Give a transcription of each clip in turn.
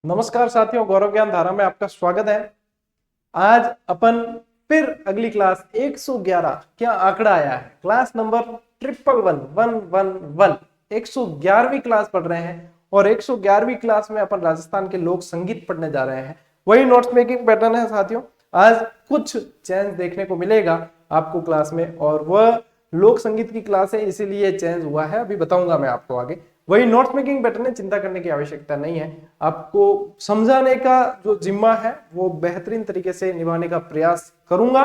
नमस्कार साथियों, गौरव ज्ञान धारा में आपका स्वागत है। आज अपन फिर अगली क्लास 111 क्या आंकड़ा आया है, क्लास नंबर 111 111वीं क्लास पढ़ रहे हैं और 111वीं क्लास में अपन राजस्थान के लोक संगीत पढ़ने जा रहे हैं। वही नोट्स मेकिंग पैटर्न है साथियों। आज कुछ चेंज देखने को मिलेगा आपको क्लास में और वह लोक संगीत की क्लास है, इसीलिए चेंज हुआ है, अभी बताऊंगा मैं आपको आगे। वही नोट्स मेकिंग पैटर्न है, चिंता करने की आवश्यकता नहीं है। आपको समझाने का जो जिम्मा है वो बेहतरीन तरीके से निभाने का प्रयास करूंगा।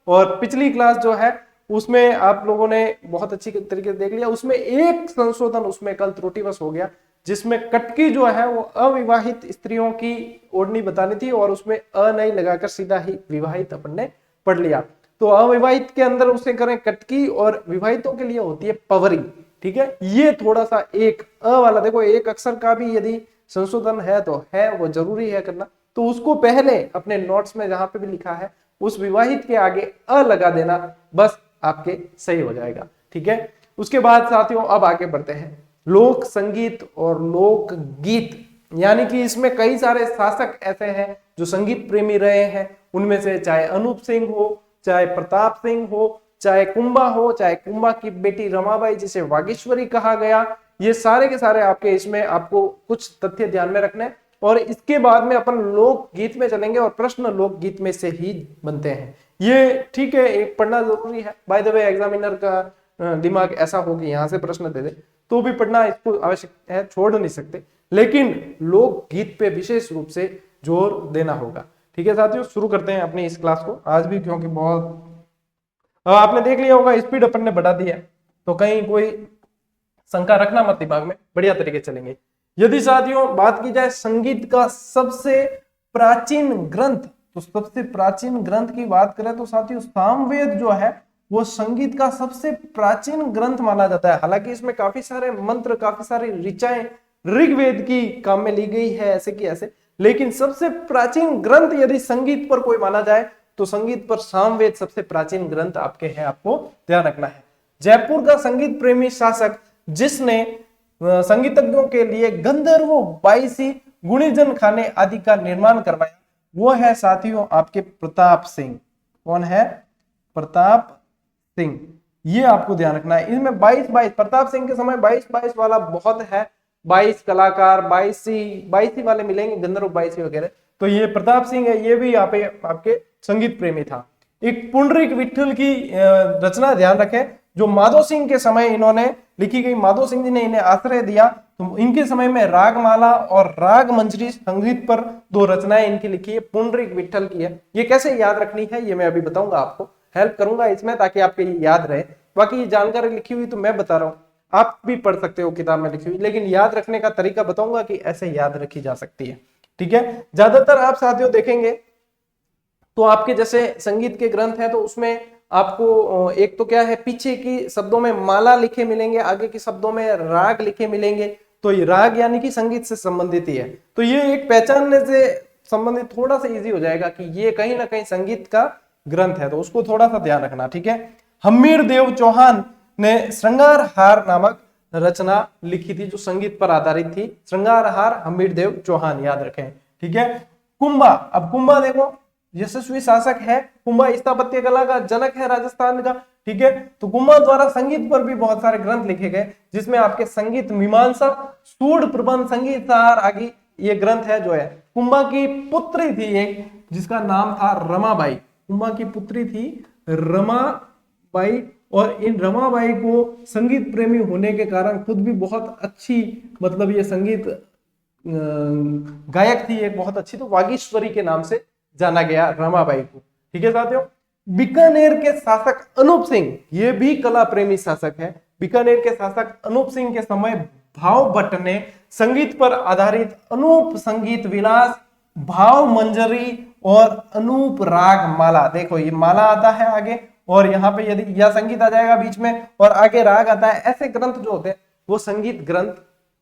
और पिछली क्लास जो है उसमें आप लोगों ने बहुत अच्छी तरीके से देख लिया, उसमें एक संशोधन उसमें कल त्रुटिवश हो गया, जिसमें कटकी जो है वो अविवाहित स्त्रियों की ओढ़नी बतानी थी और उसमें अ नहीं लगाकर सीधा ही विवाहित अपन ने पढ़ लिया। तो अविवाहित के अंदर उसे करें कटकी और विवाहितों के लिए होती है पवरी। ठीक है, ये थोड़ा सा एक अ वाला देखो, एक अक्षर का भी यदि संशोधन है तो है, वो जरूरी है करना। तो उसको पहले अपने नोट्स में जहां पे भी लिखा है उस विवाहित के आगे अ लगा देना, बस आपके सही हो जाएगा। ठीक है, उसके बाद साथियों अब आगे बढ़ते हैं। लोक संगीत और लोक गीत, यानी कि इसमें कई सारे शासक ऐसे हैं जो संगीत प्रेमी रहे हैं। उनमें से चाहे अनूप सिंह हो, चाहे प्रताप सिंह हो, चाहे कुंभा हो, चाहे कुंभा की बेटी रमाबाई जिसे वागीश्वरी कहा गया, ये सारे के सारे आपके इसमें आपको कुछ तथ्य ध्यान में रखने। और इसके बाद में अपन लोक गीत में चलेंगे और प्रश्न लोक गीत में से ही बनते हैं। ये ठीक है, एक पढ़ना जरूरी है। बाय द वे एग्जामिनर का दिमाग ऐसा हो कि यहाँ से प्रश्न दे दे तो भी पढ़ना इसको आवश्यक है, छोड़ नहीं सकते, लेकिन लोक गीत पे विशेष रूप से जोर देना होगा। ठीक है साथियों, शुरू करते हैं अपनी इस क्लास को आज भी, क्योंकि बहुत आपने देख लिया होगा स्पीड अपन ने बढ़ा दी है, तो कहीं कोई शंका रखना मत दिमाग में, बढ़िया तरीके चलेंगे। यदि साथियों बात की जाए संगीत का सबसे प्राचीन ग्रंथ, तो सबसे प्राचीन ग्रंथ की बात करें तो साथियों सामवेद जो है वो संगीत का सबसे प्राचीन ग्रंथ माना जाता है। हालांकि इसमें काफी सारे मंत्र, काफी सारी ऋचाएं ऋग्वेद की काम में ली गई है ऐसे की ऐसे, लेकिन सबसे प्राचीन ग्रंथ यदि संगीत पर कोई माना जाए तो संगीत पर सामवेद सबसे प्राचीन ग्रंथ आपके हैं, आपको ध्यान रखना है। जयपुर का संगीत प्रेमी शासक जिसने संगीतज्ञों के लिए गंधर्वों, बाईसी, गुणीजन खाने आदि का निर्माण करवाया वो है साथियों आपके प्रताप सिंह। कौन है? प्रताप सिंह। ये आपको ध्यान रखना है। इनमें 22 प्रताप सिंह के समय 22 वाला बहुत है, 22 कलाकार, बाईसी वाले मिलेंगे, गंधर्व बाईसी वगैरह। तो ये प्रताप सिंह है, ये भी यहाँ पे आपके संगीत प्रेमी था। एक पुंडरीक विठल की रचना ध्यान रखें जो माधो सिंह के समय इन्होंने लिखी गई, माधो सिंह जी ने इन्हें आश्रय दिया, तो इनके समय में रागमाला और राग मंजरी संगीत पर दो रचनाएं इनकी लिखी है, पुंडरीक विठल की है। ये कैसे याद रखनी है ये मैं अभी बताऊंगा, आपको हेल्प करूंगा इसमें ताकि आपके ये याद रहे। बाकी ये जानकारी लिखी हुई तो मैं बता रहा हूँ, आप भी पढ़ सकते हो किताब में लिखी हुई, लेकिन याद रखने का तरीका बताऊंगा कि ऐसे याद रखी जा सकती है। ठीक है, ज्यादातर आप साथियों देखेंगे तो आपके जैसे संगीत के ग्रंथ है तो उसमें आपको एक तो क्या है, पीछे की शब्दों में माला लिखे मिलेंगे, आगे के शब्दों में राग लिखे मिलेंगे। तो ये राग यानी कि संगीत से संबंधित ही है, तो ये एक पहचानने से संबंधित थोड़ा सा इजी हो जाएगा कि ये कहीं ना कहीं संगीत का ग्रंथ है, तो उसको थोड़ा सा ध्यान रखना। ठीक है, हमीर देव चौहान ने श्रृंगार हार नामक रचना लिखी थी जो संगीत पर आधारित थी। श्रृंगार हार हमीर देव चौहान, याद रखें। ठीक है, कुंभा, अब कुंभा देखो यशस्वी शासक है, कुंभा स्थापत्य कला का जनक है राजस्थान का। ठीक है, तो कुंभा द्वारा संगीत पर भी बहुत सारे ग्रंथ लिखे गए जिसमें आपके संगीत मीमांसा, सूढ़ प्रबंध, संगीत सार आदि ये ग्रंथ है जो है। कुंभा की पुत्री थी एक जिसका नाम था रमाबाई, कुंभा की पुत्री थी रमाबाई, और इन रमाबाई को संगीत प्रेमी होने के कारण खुद भी बहुत अच्छी, मतलब ये संगीत गायक थी एक बहुत अच्छी, तो वागीश्वरी के नाम से जाना गया रमाबाई को। ठीक है साथियों, बीकानेर के शासक अनूप सिंह, ये भी कला प्रेमी शासक है। बीकानेर के शासक अनूप सिंह के समय भाव भट्ट ने संगीत पर आधारित अनूप संगीत विलास, भाव मंजरी और अनूप राग माला, देखो ये माला आता है आगे और यहाँ पे यदि यह संगीत आ जाएगा बीच में और आगे राग आता है, ऐसे ग्रंथ जो होते हैं वो संगीत ग्रंथ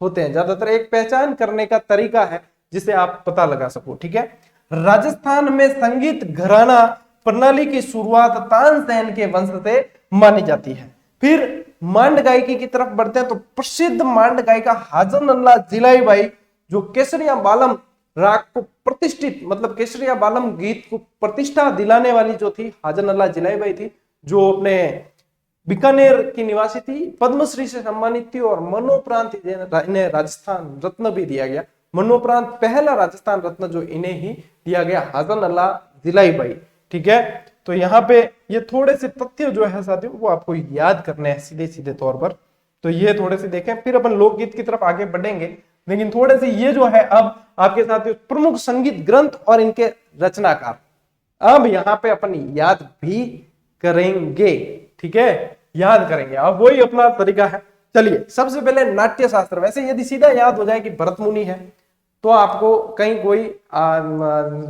होते हैं। ज्यादातर एक पहचान करने का तरीका है जिसे आप पता लगा सको। ठीक है, राजस्थान में संगीत घराना प्रणाली की शुरुआत तानसेन के वंश से मानी जाती है। फिर मांड गायकी की तरफ बढ़ते हैं तो प्रसिद्ध मांड गायिका हाजन अल्लाह जिलाई बाई जो केसरिया बालम राग को प्रतिष्ठित मतलब केसरिया बालम गीत को प्रतिष्ठा दिलाने वाली जो थी हाजन अल्लाह जिलाई बाई थी, जो अपने बीकानेर की निवासी थी, पद्मश्री से सम्मानित थी और मरणोपरांत इन्हें राजस्थान रत्न भी दिया गया। मरणोपरांत पहला राजस्थान रत्न जो इन्हें ही दिया गया, हाजन अल्लाह जिलाई बाई। ठीक है, तो यहाँ पे ये थोड़े से तथ्य जो है साथियों वो आपको याद करने हैं सीधे सीधे तौर पर। तो ये थोड़े से देखें, फिर अपन लोकगीत की तरफ आगे बढ़ेंगे, लेकिन थोड़े से ये जो है अब आपके साथियों प्रमुख संगीत ग्रंथ और इनके रचनाकार अब यहाँ पे अपन याद भी करेंगे। ठीक है, याद करेंगे, अब वही अपना तरीका है। चलिए, सबसे पहले नाट्य शास्त्र। वैसे यदि सीधा याद हो जाए कि भरत मुनि है तो आपको कहीं कोई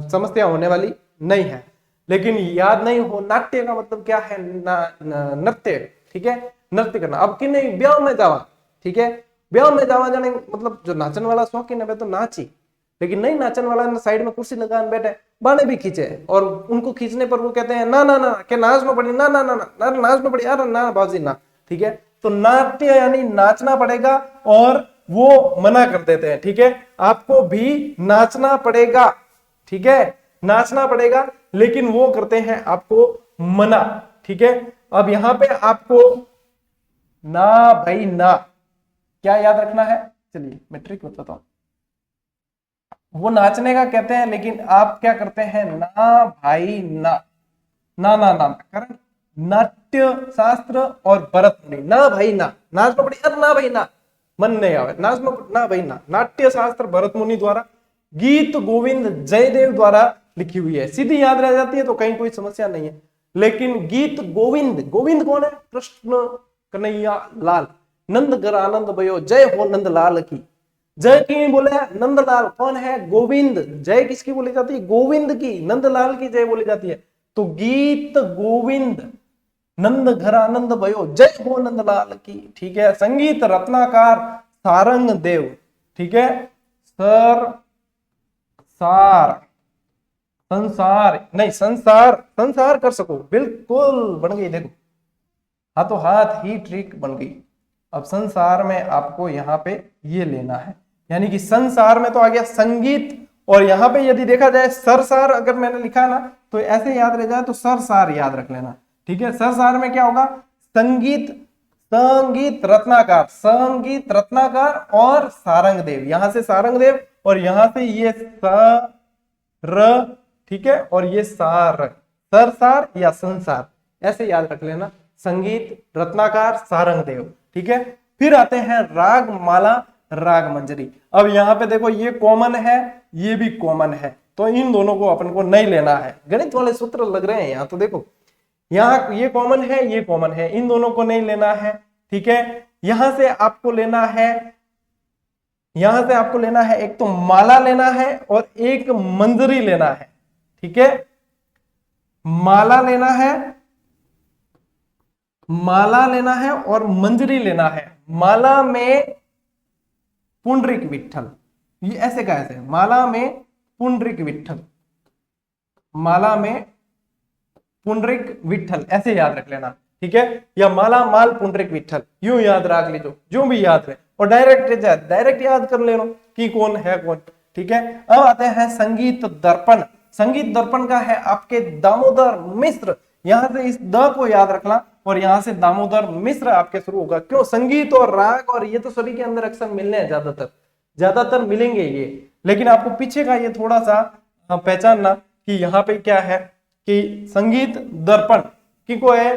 समस्या होने वाली नहीं है, लेकिन याद नहीं हो नाट्य का मतलब क्या है, नृत्य। ठीक है, नृत्य करना। अब कि नहीं ब्याह में जावा, ठीक है, ब्याह में जावा जाने मतलब जो नाचन वाला शौकीन है वह तो नाची, लेकिन नहीं नाचन वाला साइड में कुर्सी लगा बैठे, बाने भी खींचे और उनको खींचने पर वो कहते हैं ना ना ना के नाचना पड़ी, ना ना ना ना नाचना पड़ी, अरे ना बाबूजी ना। ठीक है, तो नाट्य यानी नाचना पड़ेगा और वो मना कर देते हैं। ठीक है, आपको भी नाचना पड़ेगा, ठीक है, नाचना पड़ेगा, लेकिन वो करते हैं आपको मना। ठीक है, अब यहां पे आपको ना भाई ना क्या याद रखना है, चलिए मैं ट्रिक बताता हूं। वो नाचने का कहते हैं, लेकिन आप क्या करते हैं, ना भाई ना, ना ना ना कारण नाट्य शास्त्र और भरत मुनि, ना भाई ना, नाचना पड़ी, अरे ना भाई ना, मन नहीं आवे, नाचना ना भाई ना। नाट्य शास्त्र भरत मुनि द्वारा, गीत गोविंद जयदेव द्वारा लिखी हुई है। सीधी याद रह जाती है तो कहीं कोई समस्या नहीं है, लेकिन गीत गोविंद, गोविंद कौन है, कृष्ण कन्हैया लाल, नंद घर आनंद भयो, जय हो नंद लाल की। जय की बोले नंदलाल, कौन है, गोविंद। जय किसकी बोली जाती है, गोविंद की, नंदलाल की जय बोली जाती है। तो गीत गोविंद नंद घर आनंद भयो, जय हो नंदलाल की। ठीक है, संगीत रत्नाकार सारंग देव। ठीक है, सर सार संसार नहीं संसार, संसार कर सको, बिल्कुल बन गई, देखो हाथों हाथ ही ट्रिक बन गई। अब संसार में आपको यहाँ पे ये लेना है, यानी कि संसार में तो आ गया संगीत, और यहाँ पे यदि देखा जाए सरसार अगर मैंने लिखा ना तो ऐसे याद रह जाए तो सरसार याद रख लेना। ठीक है, सरसार में क्या होगा, संगीत, संगीत रत्नाकार, संगीत रत्नाकार और सारंगदेव, यहां से सारंगदेव और यहां से ये र, ठीक है, और ये सार, सरसार या संसार, ऐसे याद रख लेना, संगीत रत्नाकार सारंगदेव। ठीक है, फिर आते हैं राग माला राग मंजरी। अब यहाँ पे देखो ये कॉमन है, ये भी कॉमन है, तो इन दोनों को अपन को नहीं लेना है। गणित वाले सूत्र लग रहे हैं यहाँ, तो देखो यहाँ ये कॉमन है, ये कॉमन है, इन दोनों को नहीं लेना है। ठीक है, यहां से आपको लेना है, यहां से आपको लेना है, एक तो माला लेना है और एक मंजरी लेना है। ठीक है, माला लेना है, माला लेना है और मंजरी लेना है। माला में पुंडरीक विठल, ये ऐसे का ऐसे, माला में पुंडरीक विठल, माला में पुंडरीक विठल, ऐसे याद रख लेना। ठीक है, या माला माल पुंडरीक विठल, यूं याद रख लीजिए, जो भी याद रहे, और डायरेक्ट याद कर लेना कि कौन है कौन। ठीक है, अब आते हैं संगीत दर्पण। संगीत दर्पण का है आपके दामोदर मिश्र, यहां से इस द को याद रखना और यहां से दामोदर मिश्र आपके शुरू होगा। क्यों, संगीत और राग और ये तो सभी के अंदर अक्सर मिलने हैं, ज्यादातर मिलेंगे ये, लेकिन आपको पीछे का ये थोड़ा सा पहचानना कि यहाँ पे क्या है, कि संगीत दर्पण की को है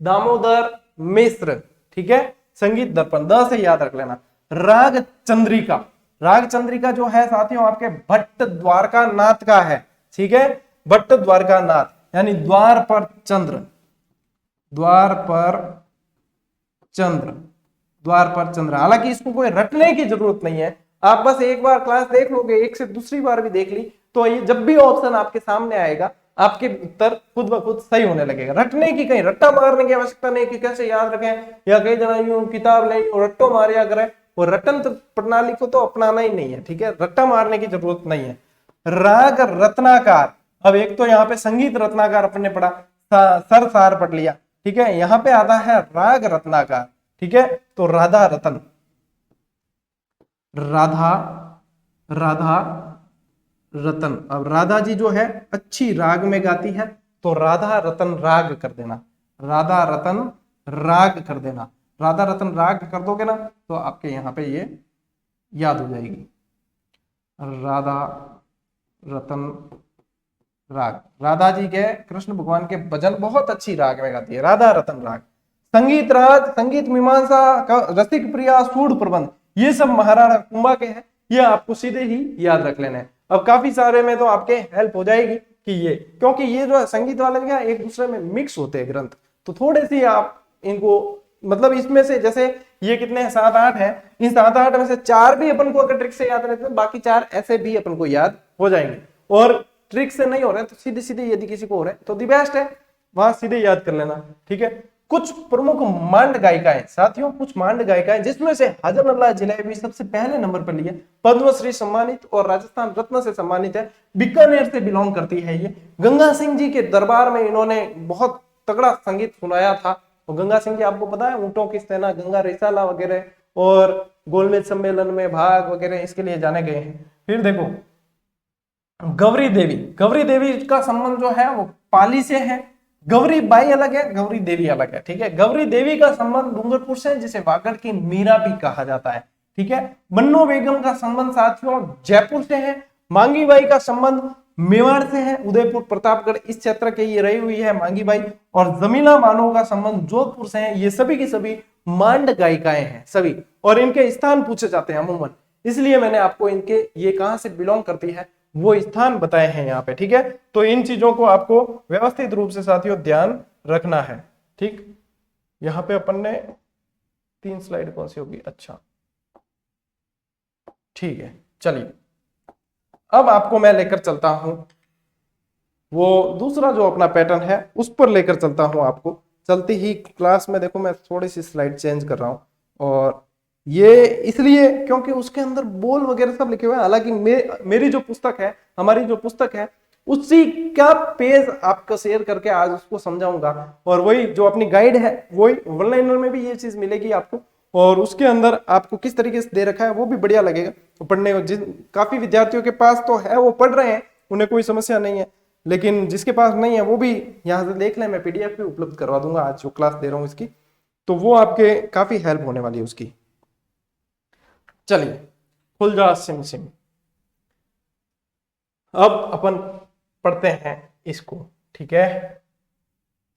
दामोदर मिश्र। ठीक है, संगीत दर्पण द से याद रख लेना। राग चंद्रिका, राग चंद्रिका जो है साथियों आपके भट्ट द्वारका नाथ का है। ठीक है, भट्ट द्वारका नाथ यानी द्वार पर चंद्र, द्वार पर चंद्र, द्वार पर चंद्र। हालांकि इसको कोई रटने की जरूरत नहीं है, आप बस एक बार क्लास देख लोगे, एक से दूसरी बार भी देख ली, तो ये जब भी ऑप्शन आपके सामने आएगा आपके उत्तर खुद ब खुद सही होने लगेगा। रटने की, कहीं रट्टा मारने की आवश्यकता नहीं कि कैसे याद रखें, या कई जना यूं किताब ले और रट्टो मारिया करें, वो रटन प्रणाली को तो अपनाना ही नहीं है। ठीक है, रट्टा मारने की जरूरत नहीं है। राग रत्नाकार, अब एक तो यहाँ पे संगीत रत्नाकार अपने पढ़ा, सर सार पढ़ लिया। ठीक है, यहाँ पे आता है राग रत्नाकार। ठीक है, तो राधा रतन, राधा राधा रतन। अब राधा जी जो है अच्छी राग में गाती है, तो राधा रतन राग कर देना, राधा रतन राग कर देना। राधा रतन राग कर दोगे ना तो आपके यहाँ पे ये याद हो जाएगी, राधा रतन राग। राधा जी के, कृष्ण भगवान के भजन बहुत अच्छी राग में गाती है, राधा रतन राग। संगीत राज, संगीत मीमांसा का, रसिक प्रिया, सूढ़ प्रबंध, ये सब महाराणा कुंभा के हैं, ये आपको सीधे ही याद रख लेना है। अब काफी सारे में तो आपके हेल्प हो जाएगी कि ये, क्योंकि ये जो संगीत वाले क्या एक दूसरे में मिक्स होते हैं ग्रंथ, तो थोड़े सी आप इनको, मतलब इसमें से जैसे ये कितने हैं, 7-8 है, इन 7-8 में से 4 भी अपन को अगर ट्रिक से याद रहते हैं, बाकी 4 ऐसे भी अपन को याद हो जाएंगे। और ट्रिक से नहीं हो रहे तो सीधे सीधे यदि किसी को हो रहे तो दी बेस्ट है, वहां सीधे याद कर लेना, ठीक है। कुछ प्रमुख मांड गायिकाएं साथियों, कुछ मांड गायिकाएं जिसमें से हजरतुल्लाह जिलेबी सबसे पहले नंबर पर लिए, पद्मश्री सम्मानित और राजस्थान रत्न से सम्मानित है, बीकानेर से बिलोंग करती है ये। गंगा सिंह जी के दरबार में इन्होंने बहुत तगड़ा संगीत सुनाया था। और गंगा सिंह जी आपको पता है ऊंटों की सेना, गंगा रिसाला वगैरह और गोलमेज सम्मेलन में भाग वगैरह इसके लिए जाने गए हैं। फिर देखो गौरी देवी, गौरी देवी का संबंध जो है वो पाली से है, गौरी बाई अलग है, गौरी देवी अलग है, ठीक है। गौरी देवी का संबंध डूंगरपुर से, जिसे वागड़ की मीरा भी कहा जाता है, ठीक है। बन्नो बेगम का संबंध साथियों जयपुर से है, मांगी बाई का संबंध मेवाड़ से है, उदयपुर प्रतापगढ़ इस क्षेत्र के ये रही हुई है मांगी बाई, और जमीला मानो का संबंध जोधपुर से है। ये सभी की सभी मांड गायिकाएं हैं सभी, और इनके स्थान पूछे जाते हैं अमूमन, इसलिए मैंने आपको इनके ये कहां से बिलोंग करती है वो स्थान बताए हैं यहाँ पे, ठीक है। तो इन चीजों को आपको व्यवस्थित रूप से साथियों ध्यान रखना है, ठीक। यहाँ पे अपन ने 3 स्लाइड कौन सी होगी, अच्छा ठीक है। चलिए अब आपको मैं लेकर चलता हूं वो दूसरा जो अपना पैटर्न है उस पर लेकर चलता हूं आपको। चलती ही क्लास में देखो मैं थोड़ी सी स्लाइड चेंज कर रहा हूं, और ये इसलिए क्योंकि उसके अंदर बोल वगैरह सब लिखे हुए हैं। हालांकि मेरी जो पुस्तक है, हमारी जो पुस्तक है, उसी का पेज आपको शेयर करके आज उसको समझाऊंगा, और वही जो अपनी गाइड है वही वन लाइनर में भी ये चीज मिलेगी आपको, और उसके अंदर आपको किस तरीके से दे रखा है वो भी बढ़िया लगेगा तो पढ़ने को। काफी विद्यार्थियों के पास तो है, वो पढ़ रहे हैं, उन्हें कोई समस्या नहीं है, लेकिन जिसके पास नहीं है वो भी यहाँ से देख लें, मैं पीडीएफ भी उपलब्ध करवा दूंगा आज जो क्लास दे रहा हूँ इसकी, तो वो आपके काफी हेल्प होने वाली है उसकी। चलिए खुल जा सिम सिम, अब अपन पढ़ते हैं इसको, ठीक है।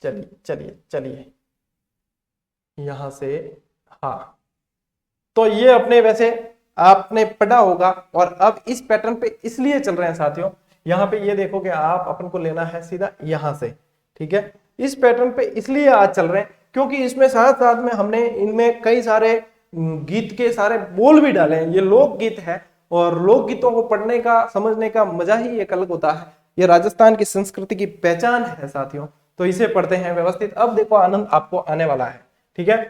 चलिए चलिए चलिए यहां से, हाँ तो ये अपने वैसे आपने पढ़ा होगा, और अब इस पैटर्न पे इसलिए चल रहे हैं साथियों, यहाँ पे ये देखो कि आप अपन को लेना है सीधा यहां से, ठीक है। इस पैटर्न पे इसलिए आज चल रहे हैं क्योंकि इसमें साथ साथ में हमने इनमें कई सारे गीत के सारे बोल भी डाले हैं। ये लोक गीत है, और लोक गीतों को पढ़ने का समझने का मजा ही एक अलग होता है। ये राजस्थान की संस्कृति की पहचान है साथियों, तो इसे पढ़ते हैं व्यवस्थित। अब देखो आनंद आपको आने वाला है, ठीक है।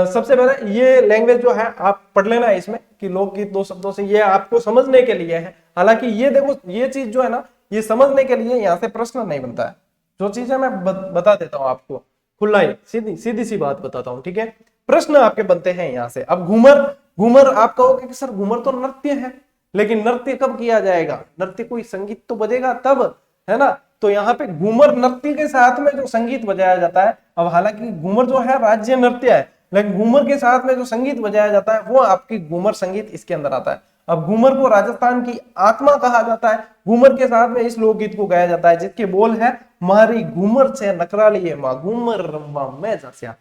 सबसे पहले ये लैंग्वेज जो है आप पढ़ लेना है इसमें कि लोकगीत 2 शब्दों से, ये आपको समझने के लिए है। हालांकि ये देखो ये चीज जो है ना, ये समझने के लिए, यहाँ से प्रश्न नहीं बनता है। जो चीज है मैं बता देता हूँ आपको, खुला ही सीधी सी बात बताता हूँ, ठीक है। प्रश्न आपके बनते हैं यहाँ से। अब घूमर, घूमर आप कहोगे कि सर घूमर तो नृत्य है, लेकिन नृत्य कब किया जाएगा, नृत्य कोई संगीत तो बजेगा तब, है ना। तो यहाँ पे घूमर नृत्य के साथ में जो संगीत बजाया जाता है, अब हालांकि घूमर जो है राज्य नृत्य है, लेकिन घूमर के साथ में जो संगीत बजाया जाता है वो आपकी घूमर संगीत इसके अंदर आता है। अब घूमर को राजस्थान की आत्मा कहा जाता है। घूमर के साथ में इस लोकगीत को गाया जाता है जिसके बोल है, मारी घूमर छे नकराली है मां घूमर रंबा मैं जास्या,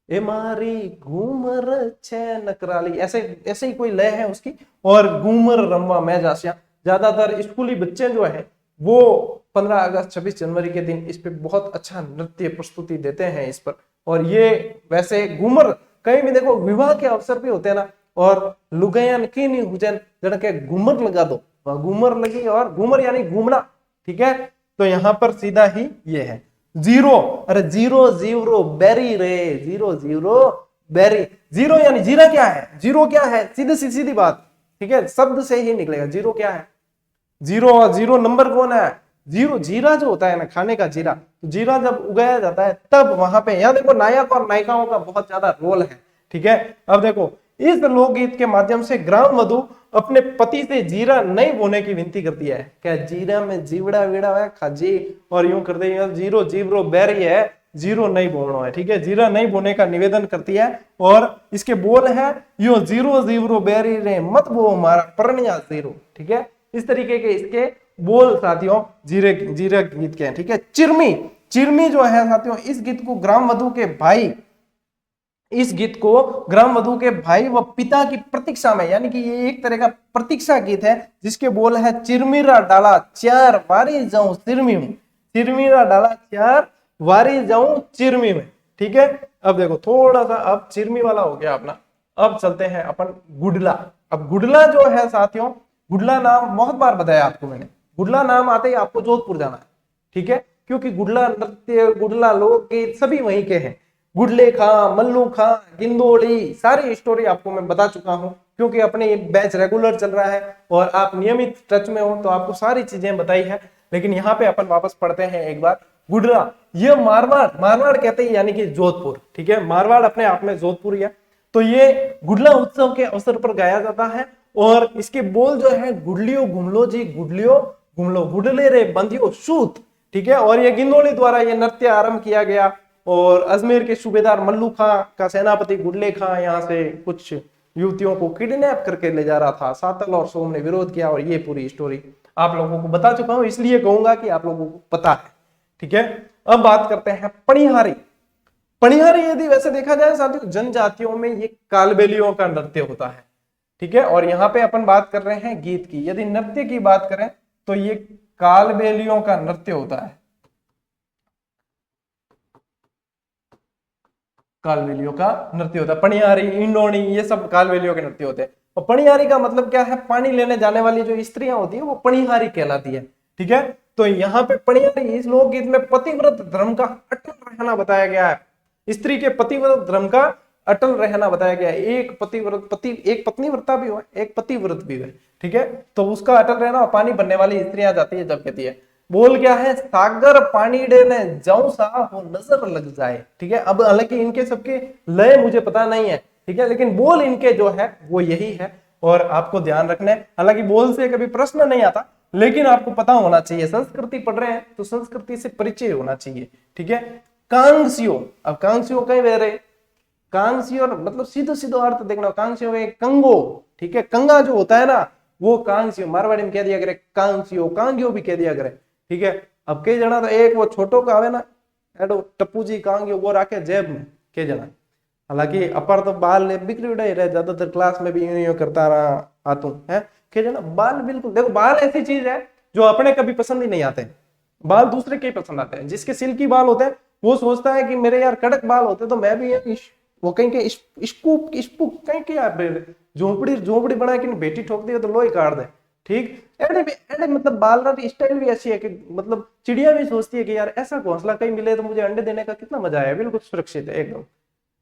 ए मारी घूमर छे नकराली, ऐसे ऐसे ही कोई लय है उसकी। और घूमर रंबा मैं जास्या, ज्यादातर स्कूली बच्चे जो है वो 15 अगस्त 26 जनवरी के दिन इस पे बहुत अच्छा नृत्य प्रस्तुति देते हैं इस पर। और ये वैसे घूमर कहीं भी देखो विवाह के अवसर भी होते हैं ना, और लुगयन की नहीं हुजन जन के घूमर लगा दो, घूमर लगी, और घूमर यानी घूमना, ठीक है। तो यहाँ पर सीधा ही ये है जीरो, अरे जीरो जीरो बेरी रे, जीरो जीरो बेरी, जीरो यानी जीरा क्या है, जीरो क्या है, सीधी बात, ठीक है, शब्द से ही निकलेगा। जीरो क्या है, जीरो, जीरो नंबर कौन है, जीरो, जीरा जो होता है ना खाने का जीरा, तो जीरा जब उगाया जाता है तब वहां पे, यहाँ देखो नायक और नायिकाओं का बहुत ज्यादा रोल है, ठीक है। अब देखो इस लोकगीत के माध्यम से ग्राम वधु अपने पति से जीरा नहीं बोने की विनती करती है। क्या जीरा में जीवड़ा वीड़ा है खाजी, और यूं करते हैं जीरो जीवरो बैरी है, जीरो नहीं बोलना है, ठीक है, जीरा नहीं बोने का निवेदन करती है। और इसके बोल है यो जीरो जीवरो बैरी रे मत वो हमारा परनिया जीरो, ठीक है। इस तरीके के इसके बोल साथियों जीरे गीत के हैं, ठीक है। चिरमी, चिरमी जो है साथियों, इस गीत को ग्राम वधु के भाई, इस गीत को ग्राम वधु के भाई व पिता की प्रतीक्षा में, यानी कि ये एक तरह का प्रतीक्षा गीत है, जिसके बोल है चिरमीरा डाला चार वारी जाऊं चिरमी में, चिरमीरा डाला चार वारी जाऊं चिरमी में, ठीक है। अब देखो थोड़ा सा, अब चिरमी वाला हो गया अपना, अब चलते हैं अपन गुडला। अब गुडला जो है साथियों, गुडला नाम बहुत बार बताया आपको मैंने, गुडला नाम आते ही आपको जोधपुर जाना है, ठीक है, क्योंकि गुडला नृत्य, गुडला लोकगीत सभी वहीं के हैं। गुडले खां, मल्लू खां, गिंदोड़ी, सारी स्टोरी आपको मैं बता चुका हूं, क्योंकि अपने ये बैच रेगुलर चल रहा है और आप नियमित टच में हो, तो आपको सारी चीजें बताई है। लेकिन यहाँ पे अपन वापस पढ़ते हैं एक बार गुडला। ये मारवाड़, मारवाड़ कहते हैं यानी कि जोधपुर, ठीक है, मारवाड़ अपने आप में जोधपुर है। तो ये गुडला उत्सव के अवसर पर गाया जाता है, और इसके बोल जो है गुडलियो घुमलो जी, गुडलियो घुमलो, गुडले रे बंधियो सूत, ठीक है। और ये गिंदोड़ी द्वारा ये नृत्य आरंभ किया गया, और अजमेर के सूबेदार मल्लू खां का सेनापति गुडले खां यहाँ से कुछ युवतियों को किडनैप करके ले जा रहा था। सातल और सोम ने विरोध किया, और ये पूरी स्टोरी आप लोगों को बता चुका हूं, इसलिए कहूंगा कि आप लोगों को पता है, ठीक है। अब बात करते हैं पणिहारी। पणिहारी यदि वैसे देखा जाए साथियों, जनजातियों में ये कालबेलियों का नृत्य होता है, ठीक है। और यहाँ पे अपन बात कर रहे हैं गीत की, यदि नृत्य की बात करें तो ये कालबेलियों का नृत्य होता है, कालबेलियों का नृत्य होता है। पणियारी, इंडोनी, ये सब कालबेलियों के नृत्य होते हैं। और पणियारी का मतलब क्या है, पानी लेने जाने वाली जो स्त्रियां होती है वो पणिहारी कहलाती है, ठीक है। तो यहाँ पे पणियारी, इस लोकगीत में पतिव्रत धर्म का अटल रहना बताया गया है, स्त्री के पतिव्रत धर्म का अटल रहना बताया गया है। एक पत्नी व्रता भी हो, एक पतिव्रत भी है, ठीक है, तो उसका अटल रहना। और पानी भरने वाली स्त्रियां जाती है जब कहती है, बोल क्या है, सागर पानी डेने जाऊं सा वो नजर लग जाए, ठीक है। अब हालांकि इनके सबके लय मुझे पता नहीं है, ठीक है, लेकिन बोल इनके जो है वो यही है, और आपको ध्यान रखना है। हालांकि बोल से कभी प्रश्न नहीं आता, लेकिन आपको पता होना चाहिए, संस्कृति पढ़ रहे हैं तो संस्कृति से परिचय होना चाहिए, ठीक है। कांग्सियो, अब कांग्सियो कहीं बह रहे, कांग्सियो मतलब सीधो सीधो अर्थ देखना, कांग्सियो कंगो, ठीक है, कंगा जो होता है ना वो कांग्सियो, मारवाड़ी में कह दिया करे कांग्सियो, कांगियो भी कह दिया करे, ठीक है। अब कई जना तो एक वो छोटो का आवे ना, एडो टप्पू जी कांगियो वो राखे जेब में, कई जना। हालांकि अपर तो बाल ने बिखरे उड़े रहे, ज्यादातर क्लास में भी यूं करता रहा आतू है, कई जना बाल बिल्कुल, देखो बाल ऐसी चीज है जो अपने कभी पसंद ही नहीं आते, बाल दूसरे के पसंद आते हैं। जिसके सिल्की बाल होते हैं वो सोचता है कि मेरे यार कड़क बाल होते तो मैं भी वो कहीं के स्पूक कहीं के झोपड़ी बना के बेटी ठोक दी तो लोही काट दे, ठीक। एडे मतलब बाल स्टाइल भी ऐसी है कि मतलब चिड़िया भी सोचती है कि यार ऐसा घोंसला कहीं मिले तो मुझे अंडे देने का कितना मजा आया, बिल्कुल सुरक्षित है एकदम।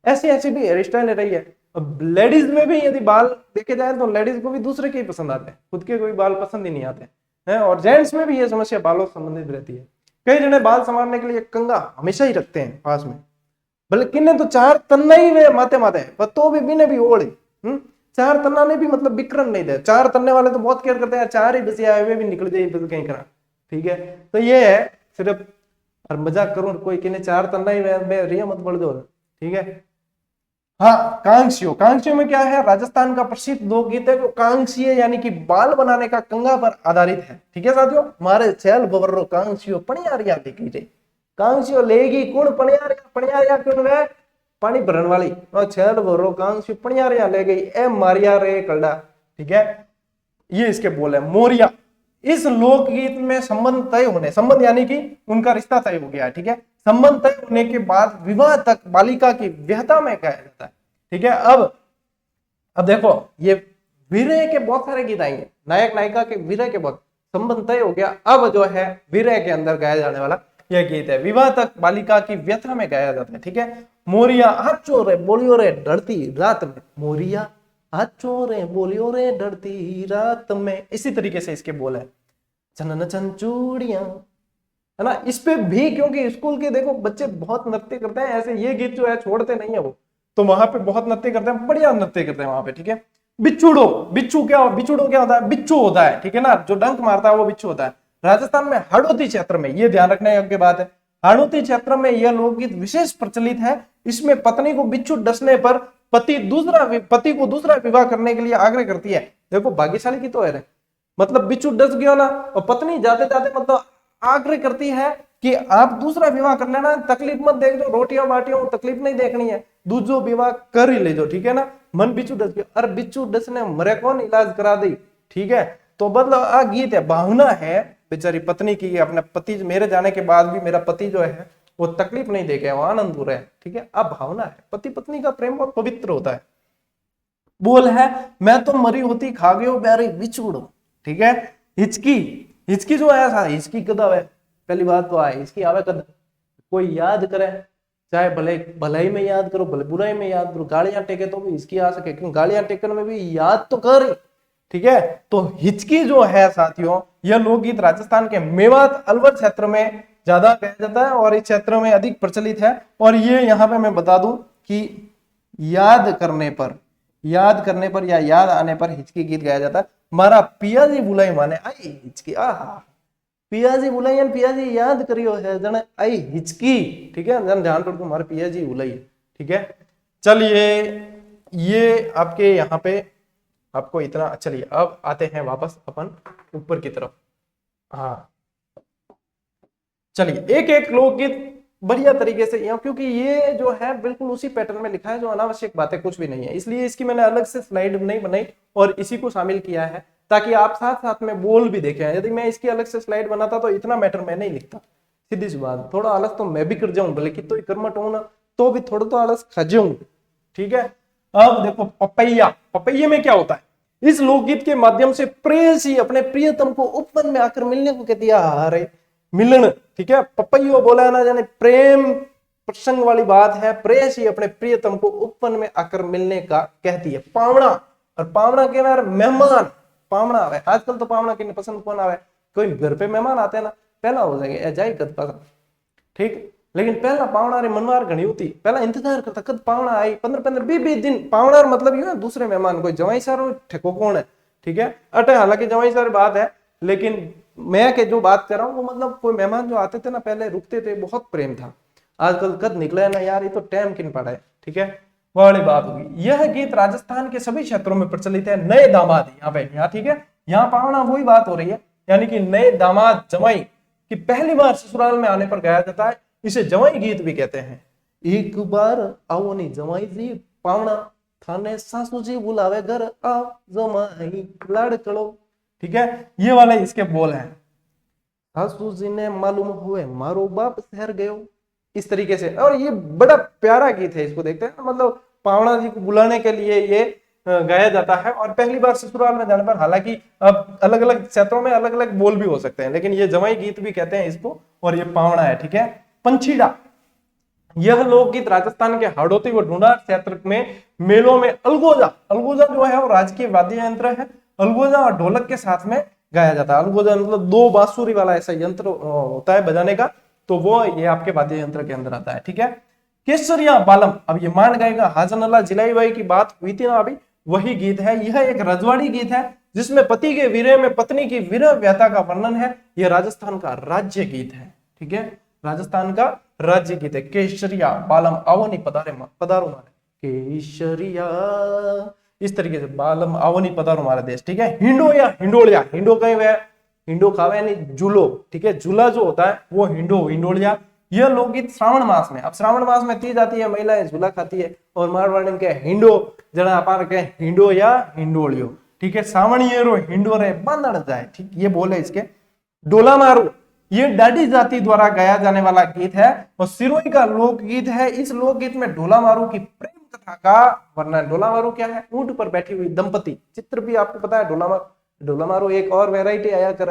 ऐसी ऐसी भी हेयर स्टाइल रही है। अब लेडीज में भी यदि बाल देखे जाए तो लेडीज को भी दूसरे के ही पसंद आते हैं, खुद के कोई बाल पसंद ही नहीं आते हैं। और जेंट्स में भी ये समस्या बालों से संबंधित रहती है। कई जने बाल संवारने के लिए कंगा हमेशा ही रखते हैं पास में, भले किन्ने तो चार तन्ना ही वे माते तो भी बिने भी ओढ़े, चार तन्ना ने भी मतलब विक्रम नहीं दे, चार तन्ने वाले तो बहुत केयर करते हैं, चार ही बचे आए वे भी निकल जाए कहीं करा, ठीक है। तो ये है सिर्फ, और मजाक करूं कोई किन्ने चार तन्ना ही वे रिया मत बढ़ दो, ठीक है। हाँ, कांग्सियो, कांग्सियो में क्या है, राजस्थान का प्रसिद्ध लोकगीत है, कांग्सियो यानी कि बाल बनाने का कंगा पर आधारित है, ठीक है साथियों। मारे छेल बवर्रो कांग्सियो पणियारिया लेगी रे, कांग्सियो लेगी कौन, पणियारिया, पणियारिया कौन है, पानी भरन वाली, और छेल बवर्रो कांग्सियो पणियारिया ले गई ए मारिया रे कलडा, ठीक है। ये इसके बोल है। मोरिया, इस लोकगीत में संबंध तय होने, संबंध यानी कि उनका रिश्ता तय हो गया, ठीक है, संबंध तय होने के बाद विवाह तक बालिका की व्यहता में गाया जाता है, ठीक है। अब देखो ये विरह के बहुत सारे गीत आएंगे, नायक नायिका के विरह के बहुत, संबंध तय हो गया, अब जो है विरह के अंदर गाया जाने वाला यह गीत है, विवाह तक बालिका की व्यथा में गाया जाता है, ठीक है। मोरिया हाचो रे बोलियो रे ढलती रात में, मोरिया हाचो रे बोलियो रे ढलती रात में, इसी तरीके से इसके बोल है। चनन चंचूड़ियां, है ना, इस पे भी क्योंकि स्कूल के देखो बच्चे बहुत नृत्य करते हैं, ऐसे ये गीत जो है छोड़ते नहीं है वो, तो वहां पे बहुत नृत्य करते हैं, बढ़िया नृत्य करते हैं वहां पे, ठीक है। बिच्छुड़ो, बिच्छू क्या, बिच्छुड़ो क्या होता है, बिच्छू होता है, ठीक है ना, जो डंक मारता है वो बिच्छू होता है। राजस्थान में हाड़ौती क्षेत्र में, ये ध्यान रखने योग्य बात है, हाड़ौती क्षेत्र में यह लोकगीत विशेष प्रचलित है। इसमें पत्नी को बिच्छू डसने पर पति को दूसरा विवाह करने के लिए आग्रह करती है। देखो भाग्यशाली की तो है, मतलब बिच्छू डस गया ना, और पत्नी जाते जाते मतलब आग्रह करती है कि आप दूसरा विवाह कर लेना, तकलीफ मत देख जो, रोटियां बाटियों तकलीफ नहीं देखनी है, दूसरो विवाह कर ही ले जो, ठीक है ना। मन बिच्छू डस गया, अरे बिच्छू डसने मरे कौन, इलाज करा दी, ठीक है। तो मतलब आ गीत है, भावना है बेचारी पत्नी की, अपने पति मेरे जाने के बाद भी मेरा पति जो है वो तकलीफ नहीं देखे, वो आनंद हो रहे हैं, ठीक है। अब भावना है, पति पत्नी का प्रेम बहुत पवित्र होता है। बोल है, मैं तो मरी होती खा गयो प्यारी बिछुड़ो, ठीक है। हिचकी, हिचकी जो है, हिचकी कद आवे, पहली बात तो आए हिचकी आवे कद, कोई याद करे, चाहे भले भलाई में याद करो, भले बुराई में याद करो, गालियां टेके तो भी हिचकी आ सके, क्योंकि गालियां टेकने में भी याद तो कर, ठीक है। तो हिचकी जो है साथियों, यह लोकगीत राजस्थान के मेवात अलवर क्षेत्र में ज्यादा गाया जाता है और इस क्षेत्र में अधिक प्रचलित है। और ये यहाँ पे मैं बता दूं कि याद करने पर या याद आने पर हिचकी गीत गाया जाता है। मारा पियाजी बुलाई माने आई हिचकी, आहा पियाजी बुलाई, पियाजी याद करियो है जन आई हिचकी, ठीक है, जन ध्यान रखो मारे पियाजी बुलाई, ठीक है। चलिए ये आपके यहाँ पे आपको इतना, चलिए अब आते हैं वापस अपन ऊपर की तरफ। हाँ चलिए, एक एक लोकगीत बढ़िया तरीके से, क्योंकि ये जो है बिल्कुल उसी पैटर्न में लिखा है, जो अनावश्यक बातें कुछ भी नहीं है, इसलिए इसकी मैंने अलग से स्लाइड नहीं बनाई और इसी को शामिल किया है ताकि आप साथ साथ में बोल भी देखें। यदि मैं इसकी अलग से स्लाइड बनाता तो इतना मैटर मैं नहीं लिखता, सीधी सी बात। थोड़ा आलस तो मैं भी कर जाऊं, भले कि तो कर्मठ हूं ना, तो भी थोड़ा तो आलस खा जाऊं, ठीक है। अब देखो पपैया, पपैये में क्या होता है, इस लोकगीत के माध्यम से प्रेयसी अपने प्रियतम को उपवन में आकर मिलने को कहती है, अरे मिलन, ठीक है। पपैयो बोला ना, जाने प्रेम प्रसंग वाली बात है, प्रेयसी अपने प्रियतम को उपवन में आकर मिलने का कहती है। पावना, और पावना के बारे मेहमान, पावना आवे, आजकल तो पावना के पसंद कौन आवे, कोई घर पे मेहमान आते हैं ना, पहला हो जाएंगे जाए कद पसंद, ठीक। लेकिन पहला पावना रे मनवार घनी होती, पहला इंतजार करता कद पावना आई, 15-15 20 दिन पावना, मतलब ये दूसरे मेहमान, कोई जवाई सारो ठेको कौन है, ठीक है। अटे हालांकि जवाई सारी बात है, लेकिन मैं के जो बात कर रहा हूँ वो मतलब कोई मेहमान जो आते थे ना, पहले रुकते थे, बहुत प्रेम था। आजकल कद निकला है ना यार, ये तो टाइम किन पड़ा है, ठीक है, वो वाली बात होगी। यह गीत राजस्थान के सभी क्षेत्रों में प्रचलित है। नए दामाद यहाँ पे, यहाँ ठीक है, यहाँ पावना वही बात हो रही है, यानी कि नए दामाद जमाई की पहली बार ससुराल में आने पर गाया जाता है, इसे जवाई गीत भी कहते हैं। एक बार आओ नी जमाई जी, पावना थाने सासू जी बुलावे घर आओ जमाई लाड़कड़ो, ठीक है। ये वाले इसके बोल हैं, सासू जी ने मालूम हुए मारो बाप शहर गयो, इस तरीके से। और ये बड़ा प्यारा गीत है, इसको देखते हैं, मतलब पावना जी को बुलाने के लिए ये गाया जाता है। और पहली बार ससुराल में जाने पर, हालांकि अब अलग अलग क्षेत्रों में अलग अलग बोल भी हो सकते हैं, लेकिन ये जमाई गीत भी कहते हैं इसको, और ये पावना है, ठीक है। पंछीड़ा, यह लोकगीत राजस्थान के हाड़ौती व ढूंढार क्षेत्र में मेलों में अलगोजा, अलगोजा जो है वो राजकीय वाद्य यंत्र है, अलगोजा और ढोलक के साथ में गाया जाता है। अलगोजा मतलब 2 बांसुरी वाला ऐसा यंत्र होता है बजाने का, तो वो ये आपके वाद्य यंत्र के अंदर आता है, ठीक है। केसरिया बालम, अब ये मान गाएगा हाजन अल्लाह जिलाई बाई की बात हुई थी ना अभी, वही गीत है। यह एक रजवाड़ी गीत है जिसमें पति के विरह में पत्नी की विरह व्यथा का वर्णन है। यह राजस्थान का राज्य गीत है, ठीक है, राजस्थान का राज्य गीत है। केसरिया बालम आवनी पधारे पधारो मारे केसरिया, इस तरीके से बालम आवनी पधारो मारे देश, ठीक है। हिंडो या हिंडोलिया, हिंडो कहीं वह हिंडो खावे नहीं झूलो, ठीक है, झूला जो होता है वो हिंडो हिंडोलिया। यह लोकगीत श्रावण मास में, अब श्रावण मास में तीज आती है, महिलाएं झूला खाती है, और मारवाड़ी के हिंडो जना अपार के हिंडो या हिंडोलियो, ठीक है। सावण ये रो हिंडो रे बांधड़ जाए, ठीक, ये बोले इसके। डोला मारू, ये डाडी जाति द्वारा गाया जाने वाला गीत है और सिरोही का लोकगीत है। इस लोकगीत में डोला मारू की प्रेम कथा का वर्णन। डोला मारू क्या है, ऊंट पर बैठी हुई दंपति, चित्र भी आपको पता है। डोला मारू एक और वेराइटी आया कर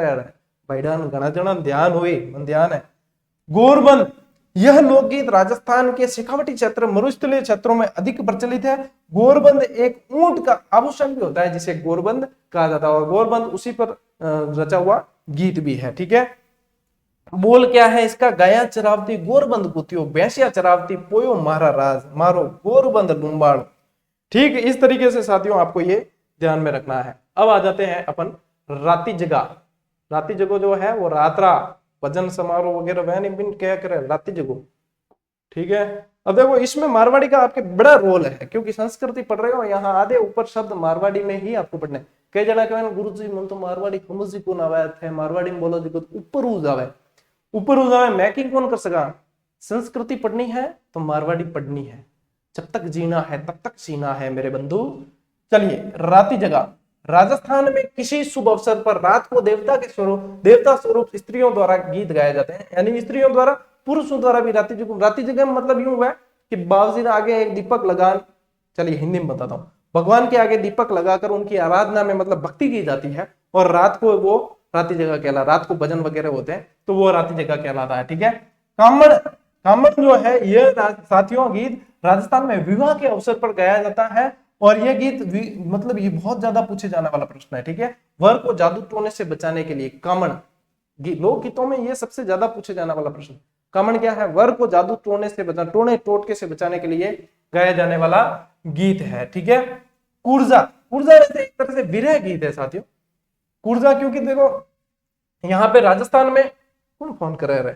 भाईडान घना जना ध्यान हुई, ध्यान है। गोरबंद, यह लोकगीत राजस्थान के शेखावटी क्षेत्र, मरुस्थलीय क्षेत्रों में अधिक प्रचलित है। गोरबंद एक ऊंट का आभूषण भी होता है जिसे गोरबंद कहा जाता है, और गोरबंद उसी पर रचा हुआ गीत भी है, ठीक है। बोल क्या है इसका, गया चरावती गोरबंद कुतियो, भैंसिया चरावती पोयो मारा राज, मारो गोरबंद लुम्बाड़ो, ठीक। इस तरीके से साथियों आपको ये ध्यान में रखना है। अब आ जाते हैं अपन राती जगा। राती जगो जो है वो रात्रा भजन समारोह वगैरह वह नहीं क्या करे राती जगो, ठीक है। अब देखो इसमें मारवाड़ी का आपके बड़ा रोल है, क्योंकि संस्कृति पढ़ रहे हो, यहाँ आधे ऊपर शब्द मारवाड़ी में ही आपको पढ़ने। कई जना कहे गुरु जी मन तो मारवाड़ी समझ को ना आवे थे, मारवाड़ी में बोलो जी को ऊपर हो जावे, ऊपर हो जावे मैकिंग कौन कर सका। संस्कृति पढ़नी है तो मारवाड़ी पढ़नी है, जब तक जीना है तब तक सीना है मेरे बंधु। चलिए राती जगह। राजस्थान में किसी शुभ अवसर पर रात को देवता स्वरूप स्त्रियों द्वारा गीत गाए जाते हैं, यानी स्त्रियों द्वारा पुरुषों द्वारा भी राती जगह मतलब यूं हुआ कि बावजी आगे एक दीपक लगा, चलिए हिंदी में बताता हूँ, भगवान के आगे दीपक लगाकर उनकी आराधना में मतलब भक्ति की जाती है, और रात को वो राती जगह कहला, रात को भजन वगैरह होते हैं तो वो राती जगह कहलाता है, ठीक है। कामड़, कामड़ जो है ये साथियों गीत राजस्थान में विवाह के अवसर पर गाया जाता है, और यह गीत मतलब ये बहुत ज्यादा पूछे जाने वाला प्रश्न है, ठीक है। वर को जादू टोने से बचाने के लिए कामड़ लोक गीतों में ये सबसे ज्यादा पूछे जाने वाला प्रश्न। कामड़ क्या है, वर को जादू टोने से बचाने, टोने टोटके से बचाने के लिए गाया जाने वाला गीत है, ठीक है। कुर्जा, कुर्जा वैसे एक तरह से विरह गीत है साथियों। कुर्जा क्योंकि देखो यहाँ पे राजस्थान में कौन फोन कर रहे,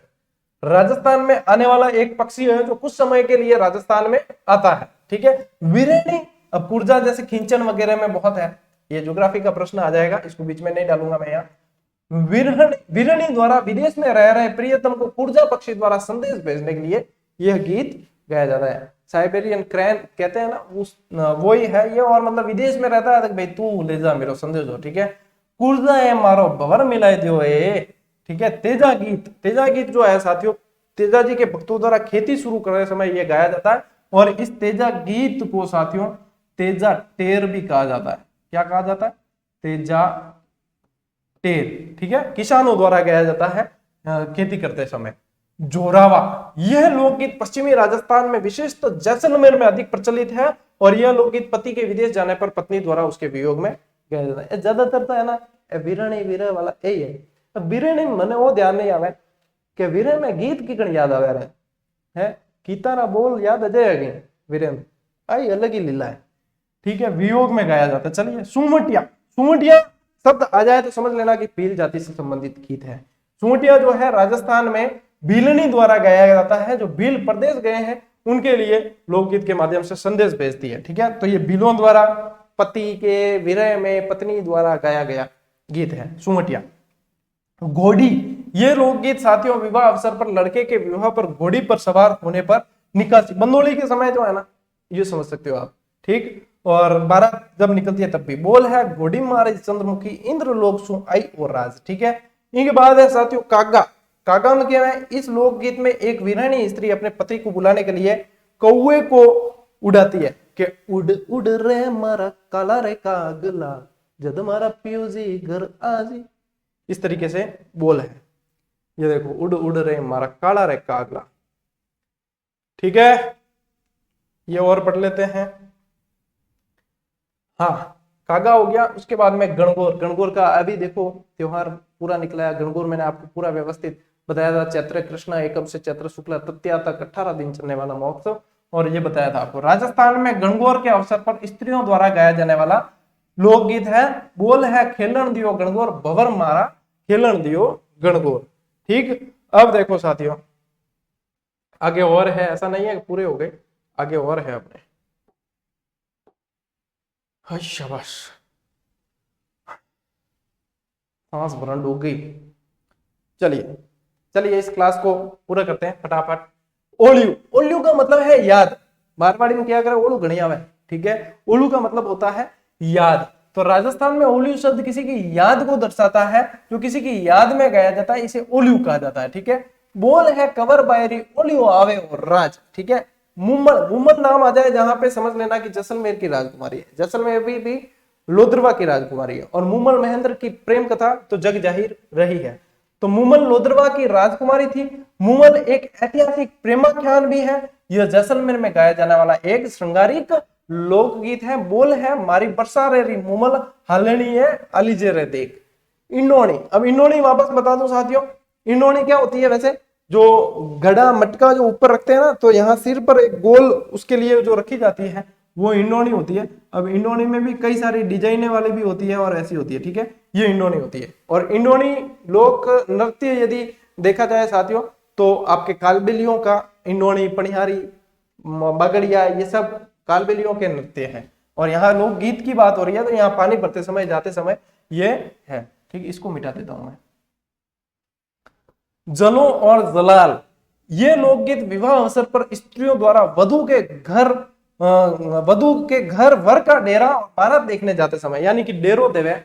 राजस्थान में आने वाला एक पक्षी है जो कुछ समय के लिए राजस्थान में आता है, ठीक है। विरह नहीं, अब कुर्जा जैसे खिंचन वगैरह में बहुत है, ये ज्योग्राफी का प्रश्न आ जाएगा, इसको बीच में नहीं डालूंगा मैं यहाँ। विरहणी द्वारा विदेश में रह रहे प्रियतम को कुर्जा पक्षी द्वारा संदेश भेजने के लिए यह गीत गाया जाता है। साइबेरियन क्रैन कहते हैं ना, उस वो ही है ये, और मतलब विदेश में रहता है, भाई तू ले जा मेरा संदेश हो, ठीक है। कुर्जा है मारो भवर मिलाए दियो ए, ठीक है। तेजा गीत, तेजा गीत जो है साथियों तेजा जी के भक्तों द्वारा खेती शुरू करने समय यह गाया जाता है, और इस तेजा गीत को साथियों तेजा टेर भी कहा जाता है। क्या कहा जाता है, तेजा टेर, ठीक है। किसानों द्वारा गाया जाता है खेती करते समय। जोरावा, यह लोकगीत पश्चिमी राजस्थान में विशेषतः जैसलमेर में अधिक प्रचलित है, और यह लोकगीत पति के विदेश जाने पर पत्नी द्वारा उसके वियोग में गाया जाता है। ज्यादातर तो है ना विरणी विरह वाला यही है। विरणी मने वो ध्यान नहीं आवे कि विरह में गीत की याद आवे रहे है, गीतारा बोल याद आ जाएगी, विरह में आई अलग ही लीला है, ठीक है। वियोग में गाया जाता है। चलिए सुमटिया, सुमटिया शब्द आ जाए तो समझ लेना कि भील जाति से संबंधित गीत है। सुमटिया जो है राजस्थान में भीलनी द्वारा गाया जाता है, जो भील प्रदेश गए हैं उनके लिए लोकगीत के माध्यम से संदेश भेजती है, ठीक है। तो ये भीलों द्वारा पति के विरह में पत्नी द्वारा गाया गया गीत है सुमटिया। घोड़ी, ये लोकगीत साथियों विवाह अवसर पर लड़के के विवाह पर घोड़ी पर सवार होने पर निकासी बंदोली के समय जो है ना, ये समझ सकते हो आप, ठीक। और बारात जब निकलती है तब भी बोल है घोड़ी मारे चंद्रमुखी इंद्र लोक सु आई और राज, ठीक है। इनके बाद है साथियों कागा। कागा में क्या है, इस लोकगीत में एक वीरानी स्त्री अपने पति को बुलाने के लिए कौवे को उड़ाती है कि उड़ उड़ रे मारा काला रे कागला जद मारा पियूजी घर आजी, इस तरीके से बोल है। ये देखो उड़ उड़ रे मारा काला रे कागला, ठीक है। ये और पढ़ लेते हैं। हाँ कागा हो गया। उसके बाद में गणगौर, गणगौर का अभी देखो त्योहार पूरा निकला है। गणगौर मैंने आपको पूरा व्यवस्थित बताया था, चैत्र कृष्ण एकम से चैत्र शुक्ला तृतीया तक 18 दिन चलने वाला महोत्सव, और ये बताया था आपको। राजस्थान में गणगौर के अवसर पर स्त्रियों द्वारा गाया जाने वाला लोकगीत है, बोल है खेलन दियो गणगौर भवर मारा खेलन दियो गणगौर, ठीक। अब देखो साथियों आगे और है, ऐसा नहीं है पूरे हो गए, आगे और है अपने। शाबाश, सांस भरण डूब गई। चलिए चलिए इस क्लास को पूरा करते हैं फटाफट। ओलियू, ओलियू का मतलब है याद। मारवाड़ी में क्या करें, ओलू घड़िया में, ठीक है। ओलू का मतलब होता है याद। तो राजस्थान में ओलियू शब्द किसी की याद को दर्शाता है, जो किसी की याद में गाया जाता है, इसे ओलियू कहा जाता है, ठीक है। बोल है कवर बायरी ओलियू आवे और राज, ठीक है। मुम्मल, मुम्मल नाम आ जाए जहां पे समझ लेना कि जैसलमेर की राजकुमारी है, जैसलमेर भी लोद्रवा की राजकुमारी है, और मुम्मल महेंद्र की प्रेम कथा तो जग जाहिर रही है। तो मुम्मल लोद्रवा की राजकुमारी थी। मुम्मल एक ऐतिहासिक प्रेमाख्यान भी है। यह जैसलमेर में गाया जाने वाला एक श्रृंगारिक लोकगीत है। बोल है मारी बरसा रे मुम्मल हालेनी है अलीजे रे देख। इंडोनी, अब इंडोनी वापस बता दूं साथियों, इंडोनी क्या होती है वैसे, जो घड़ा मटका जो ऊपर रखते हैं ना, तो यहाँ सिर पर एक गोल उसके लिए जो रखी जाती है वो इंडोनी होती है। अब इंडोनी में भी कई सारी डिजाइने वाली भी होती है और ऐसी होती है, ठीक है, ये इंडोनी होती है। और इंडोनी लोक नृत्य यदि देखा जाए साथियों तो आपके कालबेलियों का, इंडोनी, पनिहारी, बागड़िया, ये सब कालबेलियों के नृत्य हैं। और यहाँ लोक गीत की बात हो रही है तो यहाँ पानी भरते समय, जाते समय ये है, ठीक, इसको मिटा देता हूं मैं। जलो और जलाल, ये लोकगीत विवाह अवसर पर स्त्रियों द्वारा वधु के घर वर का डेरा बारात देखने जाते समय, यानी कि डेरो देवे,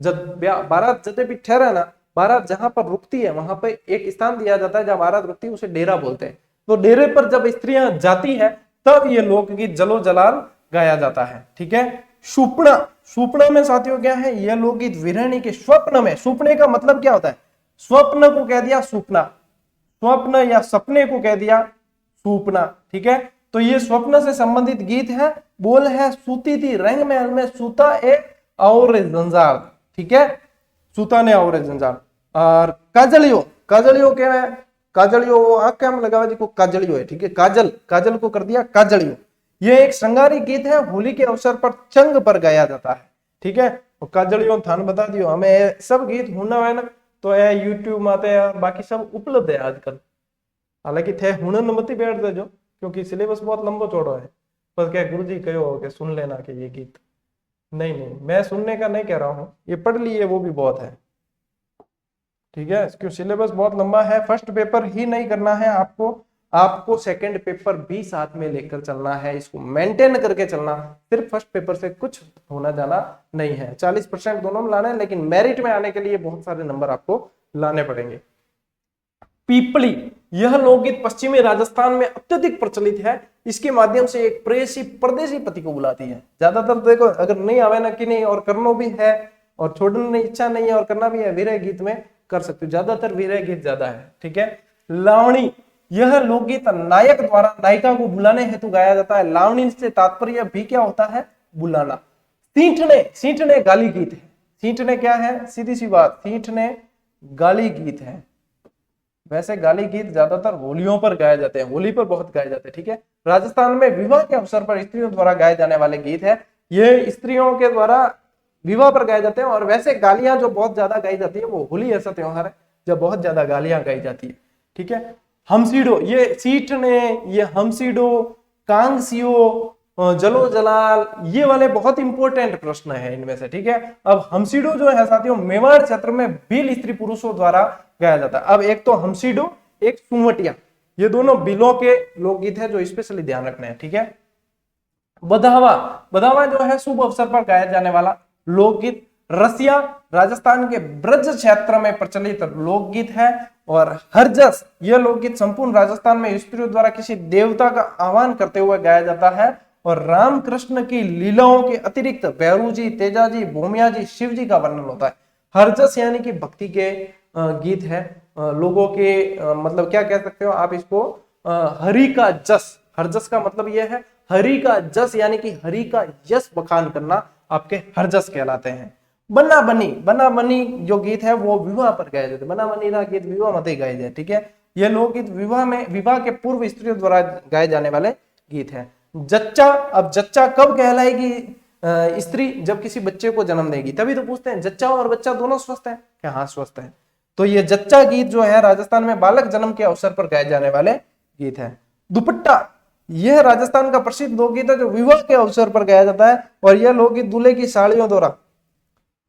जब बारात जते भी ठहरा ना, बारात जहां पर रुकती है वहां पर एक स्थान दिया जाता है जहां बारात रुकती है, उसे डेरा बोलते हैं। तो डेरे पर जब स्त्रियां जाती है तब ये लोकगीत जलो जलाल गाया जाता है, ठीक है। सुपना, सुपना में साथियों क्या है, यह लोकगीत विरहणी के स्वप्न में, सुपने का मतलब क्या होता है, स्वप्न को कह दिया सुपना, स्वप्न या सपने को कह दिया सुपना, ठीक है। तो ये स्वप्न से संबंधित गीत है। बोल है, सूती थी रंग महल में सूता एक और जंजाल, ठीक है, सूता ने और जंजाल। और काजलियो, काजलियो क्या है, काजलियो आंख में लगावा जी को काजलियो है, ठीक है, काजल, काजल को कर दिया काजलियो। ये एक श्रृंगारी गीत है, होली के अवसर पर चंग पर गाया जाता है, ठीक है। काजलियो थान बता दियो, हमें सब गीत होना है ना तो ये यूट्यूब में आते हैं, बाकी सब उपलब्ध है आजकल। हालांकि थे हुनन मत बैठ देजो क्योंकि सिलेबस बहुत लंबो चौड़ो है, पर क्या गुरुजी कहो कि सुन लेना कि ये गीत, नहीं नहीं, मैं सुनने का नहीं कह रहा हूँ, ये पढ़ लिए वो भी बहुत है, ठीक है, क्योंकि सिलेबस बहुत लंबा है। फर्स्ट पेपर ही नहीं करना है आपको, आपको सेकंड पेपर भी साथ में लेकर चलना है, इसको मेंटेन करके चलना, सिर्फ फर्स्ट पेपर से कुछ होना जाना नहीं है। 40% दोनों में लाना है, लेकिन मेरिट में आने के लिए बहुत सारे नंबर आपको लाने पड़ेंगे। पीपली, यह लोकगीत पश्चिमी राजस्थान में अत्यधिक प्रचलित है। इसके माध्यम से एक प्रेसी परदेसी पति को बुलाती है। ज्यादातर देखो अगर नहीं आवे ना कि नहीं, और करनो भी है और छोड़ने की इच्छा नहीं है और करना भी है, विरह गीत में कर सकते हो, ज्यादातर विरह गीत ज्यादा है, ठीक है। लावणी, यह लोकगीत नायक द्वारा नायिका को बुलाने हेतु गाया जाता है। लावणी से तात्पर्य भी क्या होता है, बुलाना। सींठने, सींठने गाली गीत है। सींठने क्या है, सीधी सी बात, सींठने गाली गीत है। वैसे गाली गीत ज्यादातर होलियों पर गाए जाते हैं, होली पर बहुत गाए जाते हैं, ठीक है। राजस्थान में विवाह के अवसर पर स्त्रियों द्वारा गाए जाने वाले गीत है, ये स्त्रियों के द्वारा विवाह पर गाए जाते हैं। और वैसे गालियां जो बहुत ज्यादा गाई जाती है वो होली ऐसा त्योहार है जब बहुत ज्यादा गालियां गाई जाती है, ठीक है। हमसीडो, ये सीठने, ये हमसीडो, कांगसियो, जलो जलाल, ये वाले बहुत इंपॉर्टेंट प्रश्न है इनमें से, ठीक है। अब हमसीडो जो है साथियों, मेवाड़ क्षेत्र में भील स्त्री पुरुषों द्वारा गाया जाता है। अब एक तो हमसीडो, एक सुमटिया, ये दोनों बिलों के लोकगीत है जो स्पेशली ध्यान रखने हैं, ठीक है। बधावा, बधावा जो है शुभ अवसर पर गाया जाने वाला लोकगीत। रसिया, राजस्थान के ब्रज क्षेत्र में प्रचलित लोकगीत है। और हरजस, यह लोकगीत संपूर्ण राजस्थान में स्त्रियों द्वारा किसी देवता का आह्वान करते हुए गाया जाता है। और रामकृष्ण की लीलाओं के अतिरिक्त भैरू जी, तेजा जी, भूमिया जी, शिव जी का वर्णन होता है। हरजस यानी कि भक्ति के गीत है, लोगों के मतलब क्या कह सकते हो आप इसको, हरि का जस, हरजस का मतलब यह है हरि का जस, यानी कि हरि का यश बखान करना आपके हरजस कहलाते हैं। बना बनी, बना बनी जो गीत है वो विवाह पर गाए जाते, बना बनी ना गीत विवाह मत गाए जाए, ठीक है। ये लोकगीत विवाह में, विवाह के पूर्व स्त्रियों द्वारा गाए जाने वाले गीत है। जच्चा, अब जच्चा कब कहलाएगी स्त्री, जब किसी बच्चे को जन्म देगी, तभी तो पूछते हैं जच्चा और बच्चा दोनों स्वस्थ है क्या, हाँ स्वस्थ है। तो ये जच्चा गीत जो है राजस्थान में बालक जन्म के अवसर पर गाए जाने वाले गीत है। दुपट्टा, यह राजस्थान का प्रसिद्ध लोकगीत है जो विवाह के अवसर पर गाया जाता है। और यह लोकगीत दूल्हे की साड़ियों द्वारा,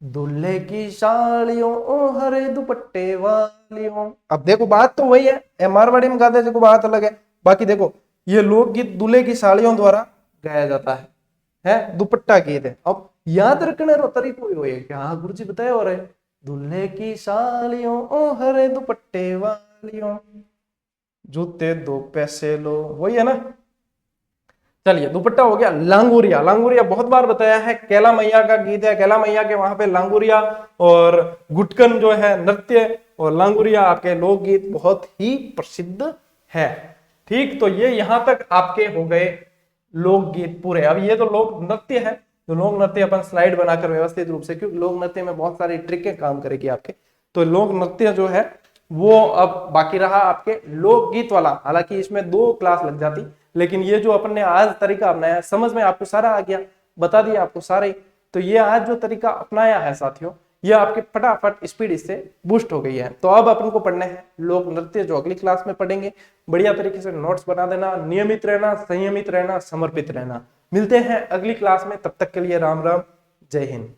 दूल्हे की साड़ियों ओ हरे दुपट्टे वालियों, अब देखो बात तो वही है, मारवाड़ी में गाते देखो बात अलग है, बाकी देखो ये लोकगीत दूल्हे की साड़ियों द्वारा गाया जाता है दुपट्टा गीत है। अब याद रखने रो तरीको यो है कि हाँ गुरुजी बताए, और है दूल्हे की साड़ियों ओ हरे दुपट्टे वालियों, जूते 2 पैसे लो, वही है ना। चलिए दुपट्टा हो गया। लांगुरिया, लांगुरिया बहुत बार बताया है, कैला मैया का गीत है, कैला मैया के वहां पे लांगुरिया और गुटकन जो है नृत्य, और लांगुरिया आपके लोकगीत बहुत ही प्रसिद्ध है, ठीक। तो ये यहां तक आपके हो गए लोकगीत पूरे। अब ये तो लोक नृत्य है, तो लोक नृत्य अपन स्लाइड बनाकर व्यवस्थित रूप से, क्योंकि लोक नृत्य में बहुत सारी ट्रिकें काम करेगी आपके, तो लोक नृत्य जो है वो अब बाकी रहा आपके लोकगीत वाला। हालांकि इसमें 2 क्लास लग जाती, लेकिन ये जो अपन ने आज तरीका अपनाया, समझ में आपको सारा आ गया, बता दिया आपको सारे। तो ये आज जो तरीका अपनाया है साथियों, ये आपके फटाफट स्पीड इससे बूस्ट हो गई है। तो अब अपन को पढ़ने हैं लोक नृत्य, जो अगली क्लास में पढ़ेंगे। बढ़िया तरीके से नोट्स बना देना, नियमित रहना, संयमित रहना, समर्पित रहना। मिलते हैं अगली क्लास में, तब तक के लिए राम राम, जय हिंद।